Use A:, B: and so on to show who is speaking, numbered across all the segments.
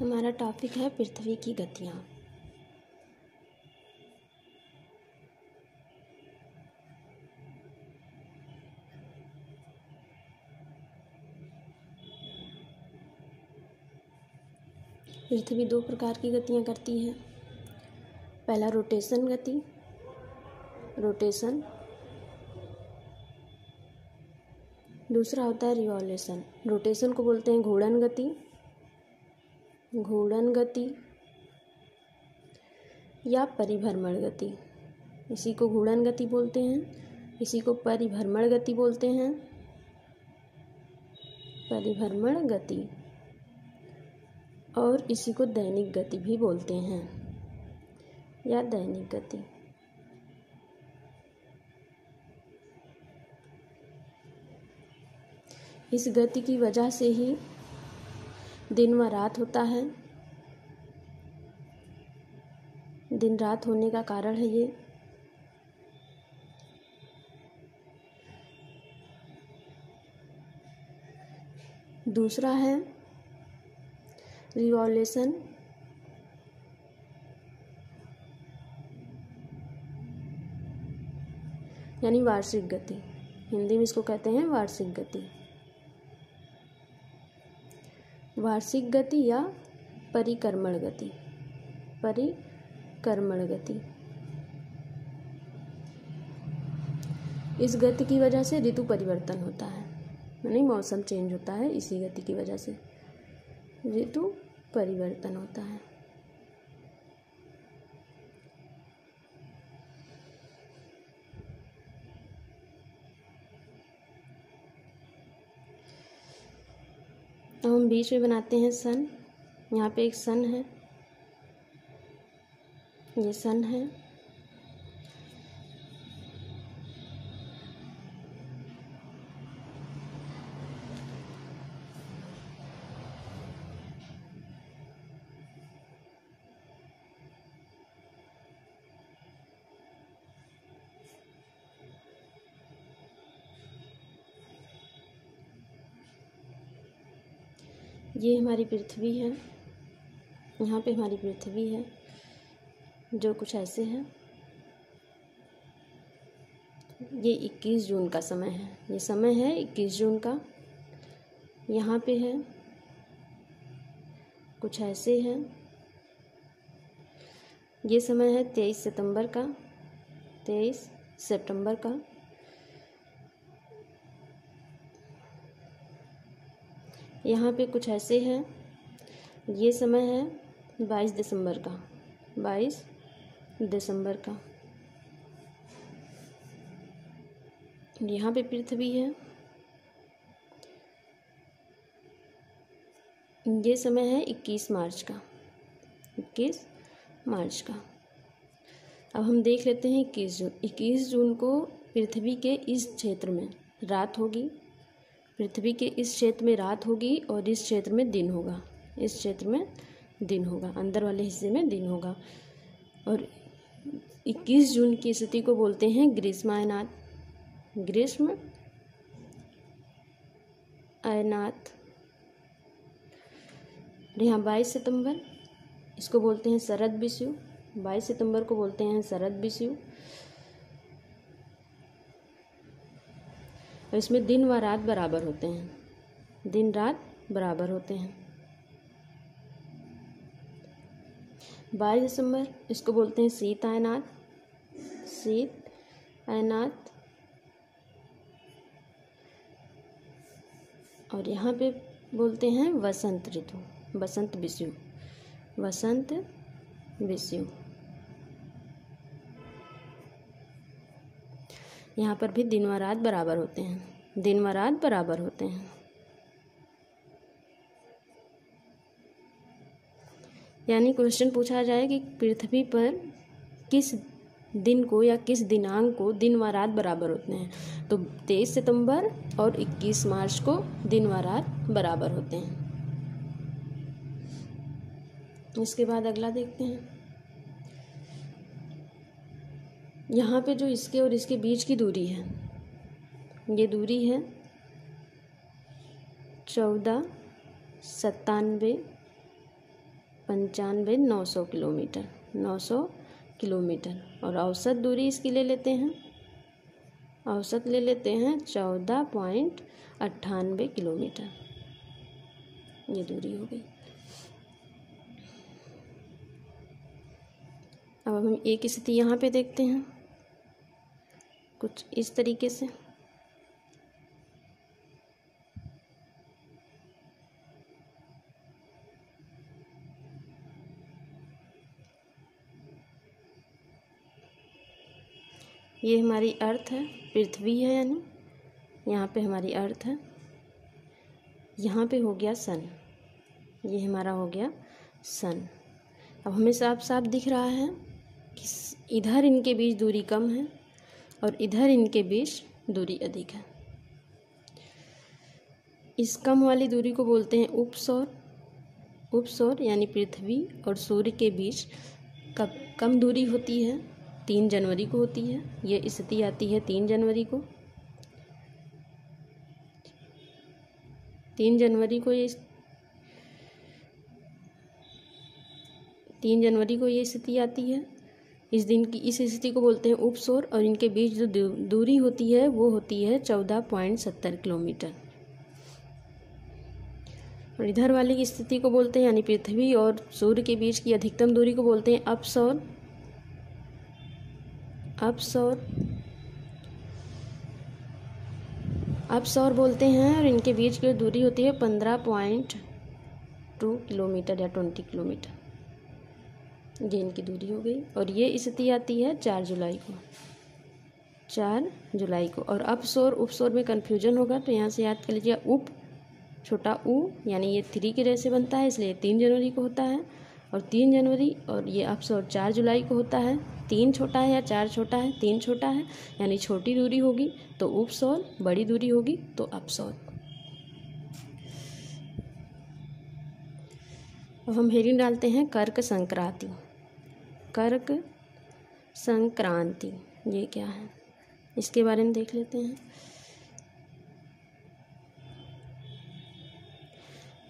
A: हमारा टॉपिक है पृथ्वी की गतियाँ। पृथ्वी दो प्रकार की गतियाँ करती है। पहला रोटेशन गति, रोटेशन। दूसरा होता है रिवॉल्यूशन। रोटेशन को बोलते हैं घूर्णन गति, घूर्णन गति या परिभ्रमण गति। इसी को घूर्णन गति बोलते हैं, इसी को परिभ्रमण गति बोलते हैं, परिभ्रमण गति, और इसी को दैनिक गति भी बोलते हैं या दैनिक गति। इस गति की वजह से ही दिन व रात होता है। दिन रात होने का कारण है ये। दूसरा है रिवॉल्यूशन। यानी वार्षिक गति, हिंदी में इसको कहते हैं वार्षिक गति। वार्षिक गति या परिक्रमण गति, परिक्रमण गति। इस गति की वजह से ऋतु परिवर्तन होता है, यानी मौसम चेंज होता है। इसी गति की वजह से ऋतु परिवर्तन होता है। अब हम बीच में बनाते हैं सन। यहाँ पे एक सन है, ये सन है। ये हमारी पृथ्वी है, यहाँ पे हमारी पृथ्वी है जो कुछ ऐसे है। ये 21 जून का समय है, ये समय है 21 जून का। यहाँ पे है कुछ ऐसे है। ये समय है 23 सितंबर का, 23 सितंबर का। यहाँ पे कुछ ऐसे है। ये समय है 22 दिसंबर का, 22 दिसंबर का। यहाँ पे पृथ्वी है। ये समय है 21 मार्च का, 21 मार्च का। अब हम देख लेते हैं 21 जून। 21 जून को पृथ्वी के इस क्षेत्र में रात होगी, पृथ्वी के इस क्षेत्र में रात होगी और इस क्षेत्र में दिन होगा, इस क्षेत्र में दिन होगा, अंदर वाले हिस्से में दिन होगा। और 21 जून की स्थिति को बोलते हैं ग्रीष्म अयनात, ग्रीष्म अयनात। यहाँ 22 सितंबर, इसको बोलते हैं शरद विषु। 22 सितंबर को बोलते हैं शरद विषु। और इसमें दिन व रात बराबर होते हैं, दिन रात बराबर होते हैं। 22 दिसंबर, इसको बोलते हैं शीत अयनात, शीत अयनात। और यहाँ पे बोलते हैं वसंत ऋतु, वसंत विषु, वसंत विषु। यहाँ पर भी दिन व रात बराबर होते हैं, दिन व रात बराबर होते हैं। यानी क्वेश्चन पूछा जाए कि पृथ्वी पर किस दिन को या किस दिनांक को दिन व रात बराबर होते हैं, तो 23 सितंबर और 21 मार्च को दिन व रात बराबर होते हैं। उसके बाद अगला देखते हैं। यहाँ पे जो इसके और इसके बीच की दूरी है, ये दूरी है 1497 900 किलोमीटर, 900 किलोमीटर। और औसत दूरी इसकी ले लेते हैं, औसत ले लेते हैं 14.98 किलोमीटर, ये दूरी हो गई। अब हम एक स्थिति यहाँ पे देखते हैं कुछ इस तरीके से। ये हमारी अर्थ है, पृथ्वी है, यानी यहाँ पे हमारी अर्थ है, यहाँ पे हो गया सन, ये हमारा हो गया सन। अब हमें साफ साफ दिख रहा है कि इधर इनके बीच दूरी कम है और इधर इनके बीच दूरी अधिक है। इस कम वाली दूरी को बोलते हैं उपसौर। उपसौर यानी पृथ्वी और सूर्य के बीच कब कम दूरी होती है, 3 जनवरी को होती है। ये स्थिति आती है 3 जनवरी को। 3 जनवरी को ये 3 जनवरी को ये स्थिति आती है। इस दिन की इस स्थिति को बोलते हैं उपसौर और इनके बीच जो दूरी होती है वो होती है 14.70 किलोमीटर। और इधर वाली की स्थिति को बोलते हैं, यानी पृथ्वी और सूर्य के बीच की अधिकतम दूरी को बोलते हैं अपसौर। अपसौर अपसौर बोलते हैं और इनके बीच की दूरी होती है 15.2 किलोमीटर या 20 किलोमीटर, ये इनकी दूरी हो गई। और ये स्थिति आती है 4 जुलाई को, 4 जुलाई को। और अपसौर उपसौर में कन्फ्यूजन होगा तो यहाँ से याद कर लीजिए, उप छोटा ऊ यानी ये 3 की जैसे बनता है, इसलिए 3 जनवरी को होता है। और 3 जनवरी और ये अपसौर 4 जुलाई को होता है। 3 छोटा है या 4 छोटा है, 3 छोटा है यानी छोटी दूरी होगी तो उपसौर, बड़ी दूरी होगी तो अपसौर। अब हम हेडिंग डालते हैं कर्क संक्रांति। कर्क संक्रांति ये क्या है, इसके बारे में देख लेते हैं।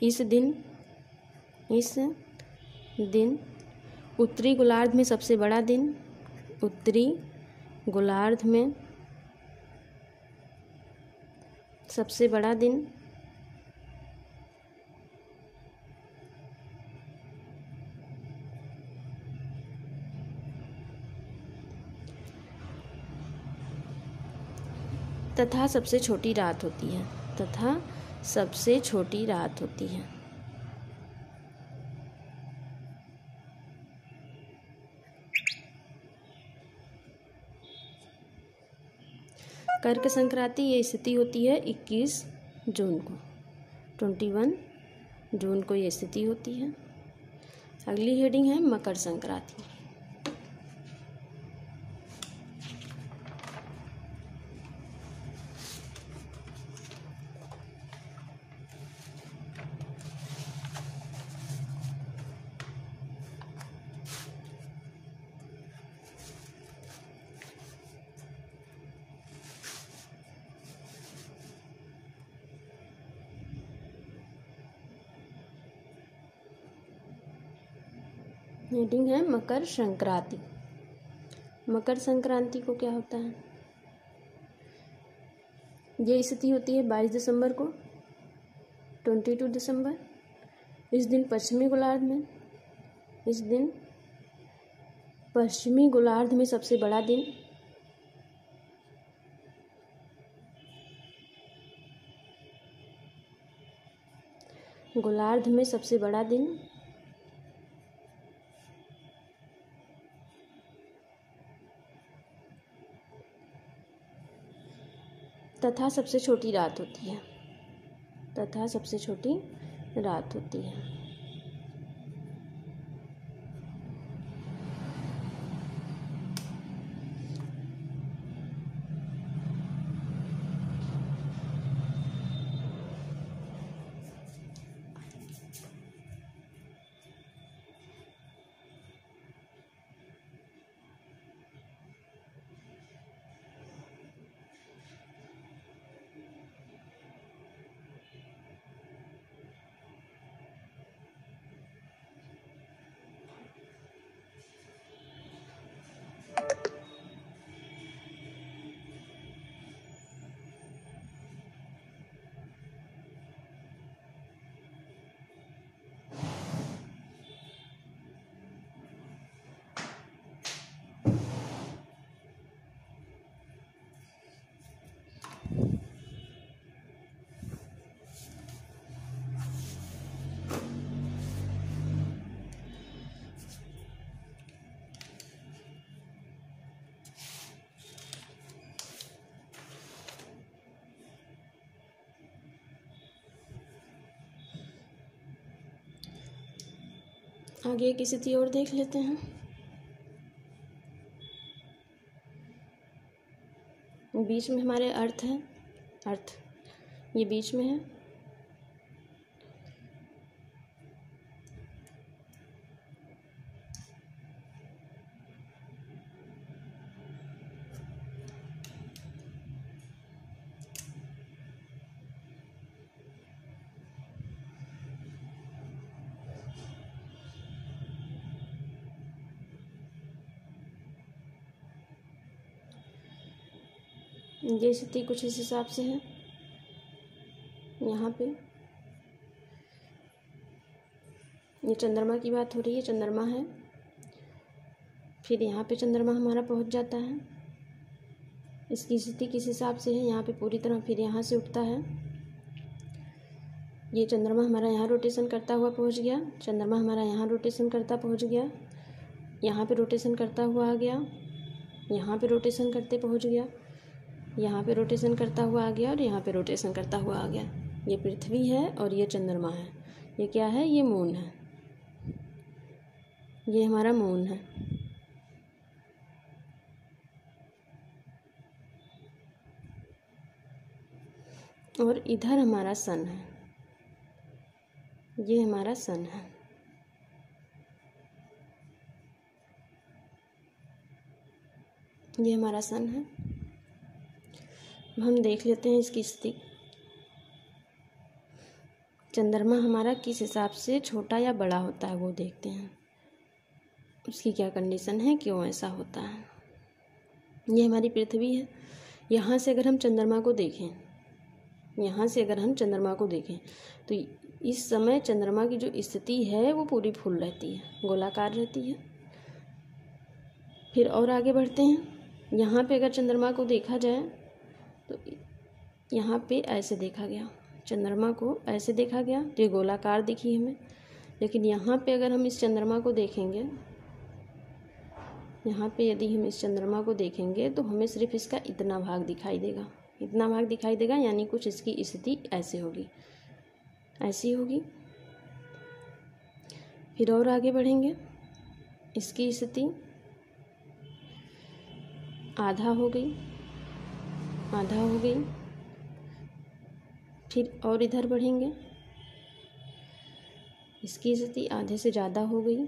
A: इस दिन उत्तरी गोलार्ध में सबसे बड़ा दिन, उत्तरी गोलार्ध में सबसे बड़ा दिन तथा सबसे छोटी रात होती है, तथा सबसे छोटी रात होती है। कर्क संक्रांति ये स्थिति होती है 21 जून को, 21 जून को ये स्थिति होती है। अगली हेडिंग है मकर संक्रांति। हेडिंग है मकर संक्रांति। मकर संक्रांति को क्या होता है, ये स्थिति होती है 22 दिसंबर को, 22 दिसंबर। इस दिन पश्चिमी गोलार्ध में, इस दिन पश्चिमी गोलार्ध में सबसे बड़ा दिन, गोलार्ध में सबसे बड़ा दिन तथा सबसे छोटी रात होती है, तथा सबसे छोटी रात होती है। आगे की स्थिति और देख लेते हैं। बीच में हमारे अर्थ है, अर्थ ये बीच में है। ये स्थिति कुछ इस हिसाब से है। यहाँ पे ये चंद्रमा की बात हो रही है, चंद्रमा है। फिर यहाँ पे चंद्रमा हमारा पहुँच जाता है। इसकी स्थिति किस हिसाब से है, यहाँ पे पूरी तरह फिर यहाँ से उठता है। ये चंद्रमा हमारा यहाँ रोटेशन करता हुआ पहुँच गया, चंद्रमा हमारा यहाँ रोटेशन करता पहुँच गया, यहाँ पे रोटेशन करता हुआ आ गया, यहाँ पे रोटेशन करते पहुँच गया, यहाँ पे रोटेशन करता हुआ आ गया और यहाँ पे रोटेशन करता हुआ आ गया। ये पृथ्वी है और ये चंद्रमा है। ये क्या है, ये मून है। ये हमारा मून है। और इधर हमारा सन है। ये हमारा सन है। ये हमारा सन है। हम देख लेते हैं इसकी स्थिति। चंद्रमा हमारा किस हिसाब से छोटा या बड़ा होता है वो देखते हैं। उसकी क्या कंडीशन है, क्यों ऐसा होता है। ये हमारी पृथ्वी है। यहाँ से अगर हम चंद्रमा को देखें, यहाँ से अगर हम चंद्रमा को देखें तो इस समय चंद्रमा की जो स्थिति है वो पूरी फुल रहती है, गोलाकार रहती है। फिर और आगे बढ़ते हैं। यहाँ पे अगर चंद्रमा को देखा जाए तो यहाँ पे ऐसे देखा गया, चंद्रमा को ऐसे देखा गया तो ये गोलाकार दिखी हमें। लेकिन यहाँ पे अगर हम इस चंद्रमा को देखेंगे, यहाँ पे यदि हम इस चंद्रमा को देखेंगे तो हमें सिर्फ इसका इतना भाग दिखाई देगा, इतना भाग दिखाई देगा। यानी कुछ इसकी स्थिति ऐसे होगी, ऐसी होगी। फिर और आगे बढ़ेंगे। इसकी स्थिति आधा हो गई, आधा हो गई। फिर और इधर बढ़ेंगे। इसकी स्थिति आधे से ज़्यादा हो गई।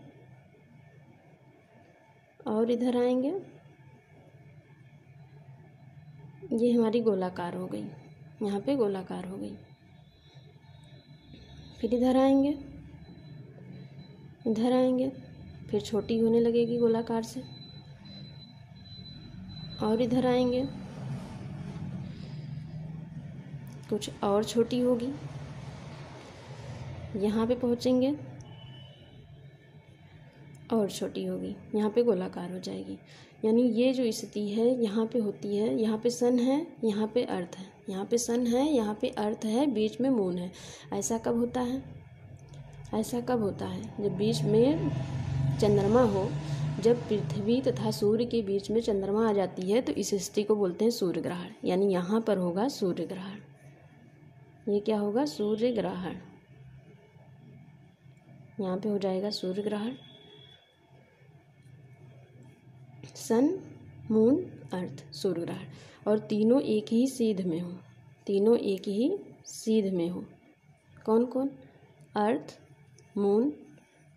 A: और इधर आएंगे, ये हमारी गोलाकार हो गई, यहाँ पे गोलाकार हो गई। फिर इधर आएंगे, इधर आएंगे, फिर छोटी होने लगेगी गोलाकार से। और इधर आएंगे, कुछ और छोटी होगी। यहाँ पे पहुँचेंगे और छोटी होगी, यहाँ पे गोलाकार हो जाएगी। यानी ये जो स्थिति है यहाँ पे होती है। यहाँ पे सन है, यहाँ पे अर्थ है, यहाँ पे सन है, यहाँ पे अर्थ है, बीच में मून है। ऐसा कब होता है, ऐसा कब होता है, जब बीच में चंद्रमा हो। जब पृथ्वी तथा सूर्य के बीच में चंद्रमा आ जाती है तो इस स्थिति को बोलते हैं सूर्य ग्रहण। यानी यहाँ पर होगा सूर्य ग्रहण। ये क्या होगा, सूर्य ग्रहण। यहाँ पे हो जाएगा सूर्य ग्रहण। सन, मून, अर्थ, सूर्य ग्रहण। और तीनों एक ही सीध में हो, तीनों एक ही सीध में हो। कौन कौन, अर्थ, मून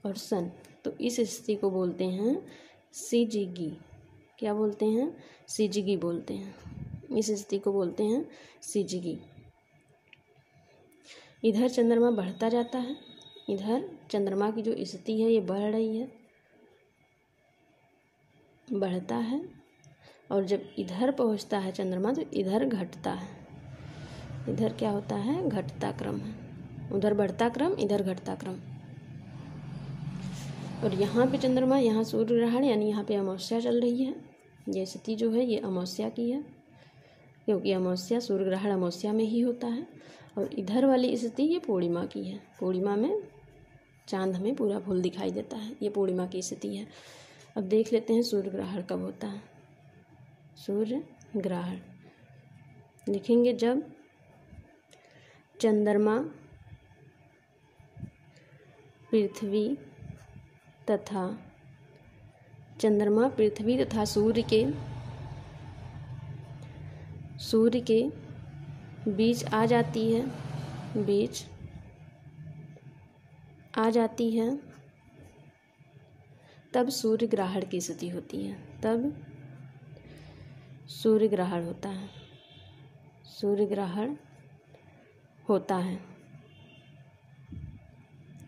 A: और सन। तो इस स्थिति को बोलते हैं सिजिगी। क्या बोलते हैं, सिजिगी बोलते हैं। इस स्थिति को बोलते हैं सिजिगी। इधर चंद्रमा बढ़ता जाता है, इधर चंद्रमा की जो स्थिति है ये बढ़ रही है, बढ़ता है। और जब इधर पहुंचता है चंद्रमा तो इधर घटता है। इधर क्या होता है, घटता क्रम है। उधर बढ़ता क्रम, इधर घटता क्रम। और यहाँ पे चंद्रमा, यहाँ सूर्य ग्रहण, यानी यहाँ पे अमावस्या चल रही है। ये स्थिति जो है ये अमावस्या की है, क्योंकि अमावस्या, सूर्य ग्रहण अमावस्या में ही होता है। और इधर वाली स्थिति ये पूर्णिमा की है। पूर्णिमा में चांद हमें पूरा फुल दिखाई देता है, ये पूर्णिमा की स्थिति है। अब देख लेते हैं सूर्य ग्रहण कब होता है। सूर्य ग्रहण लिखेंगे जब चंद्रमा पृथ्वी तथा चंद्रमा पृथ्वी तथा सूर्य के बीच आ जाती है, तब सूर्य ग्रहण की स्थिति होती है। तब सूर्य ग्रहण होता है। सूर्य ग्रहण होता है।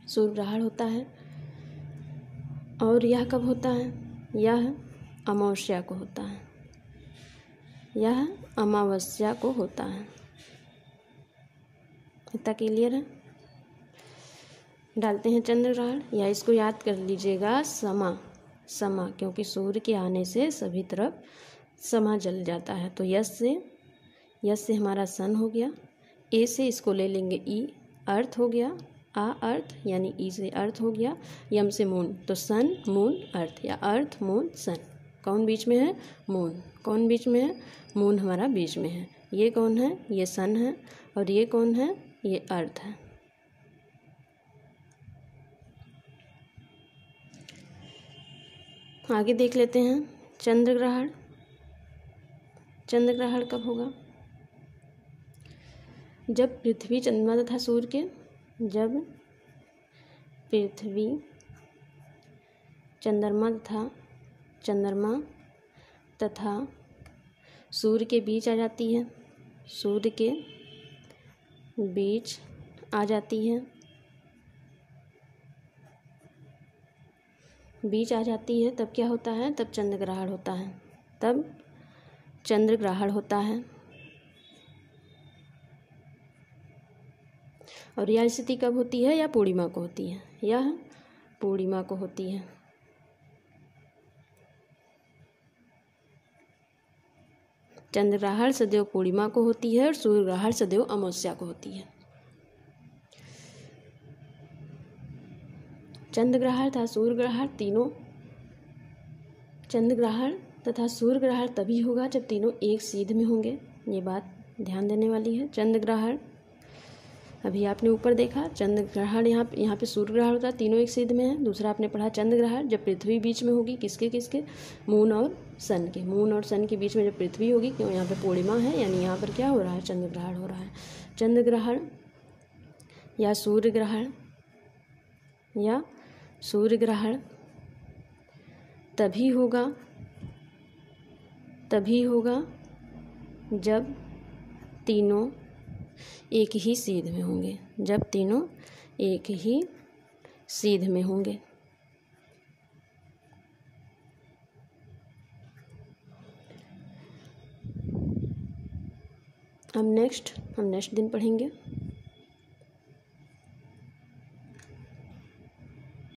A: सूर्य ग्रहण होता है। और यह कब होता है? यह अमावस्या को होता है। यह अमावस्या को होता है। इतना क्लियर है? डालते हैं चंद्र ग्रहण, या इसको याद कर लीजिएगा समा, क्योंकि सूर्य के आने से सभी तरफ समा जल जाता है। तो यस से हमारा सन हो गया, ए से इसको ले लेंगे ई, अर्थ हो गया, आ अर्थ यानी ई से अर्थ हो गया, यम से मून, तो सन मून अर्थ, या अर्थ मून सन। कौन बीच में है? मून। कौन बीच में है? मून हमारा बीच में है। ये कौन है? ये सन है। और ये कौन है? ये अर्थ है। आगे देख लेते हैं चंद्र ग्रहण। चंद्र ग्रहण कब होगा? जब पृथ्वी, चंद्रमा तथा सूर्य के, जब पृथ्वी चंद्रमा तथा सूर्य के बीच आ जाती है। सूर्य के बीच आ जाती है। बीच आ जाती है तब क्या होता है? तब चंद्र ग्रहण होता है। तब चंद्र ग्रहण होता है। और यह स्थिति कब होती है? या पूर्णिमा को होती है। यह पूर्णिमा को होती है। चंद्र ग्रहण सदैव पूर्णिमा को होती है और सूर्य ग्रहण सदैव अमावस्या को होती है। चंद्र ग्रहण तथा सूर्य ग्रहण तीनों, चंद्र ग्रहण तथा सूर्य ग्रहण तभी होगा जब तीनों एक सीध में होंगे। ये बात ध्यान देने वाली है। चंद्र ग्रहण अभी आपने ऊपर देखा, चंद्र ग्रहण यहाँ पे सूर्य ग्रहण होता है, तीनों एक सीध में है। दूसरा आपने पढ़ा चंद्र ग्रहण जब पृथ्वी बीच में होगी, किसके? मून और सन के। मून और सन के बीच में जब पृथ्वी होगी, क्यों? यहाँ पे पूर्णिमा है, यानी यहाँ पर क्या हो रहा है? चंद्र ग्रहण हो रहा है। चंद्र ग्रहण या सूर्य ग्रहण तभी होगा जब तीनों एक ही सीध में होंगे। जब तीनों एक ही सीध में होंगे। हम नेक्स्ट दिन पढ़ेंगे।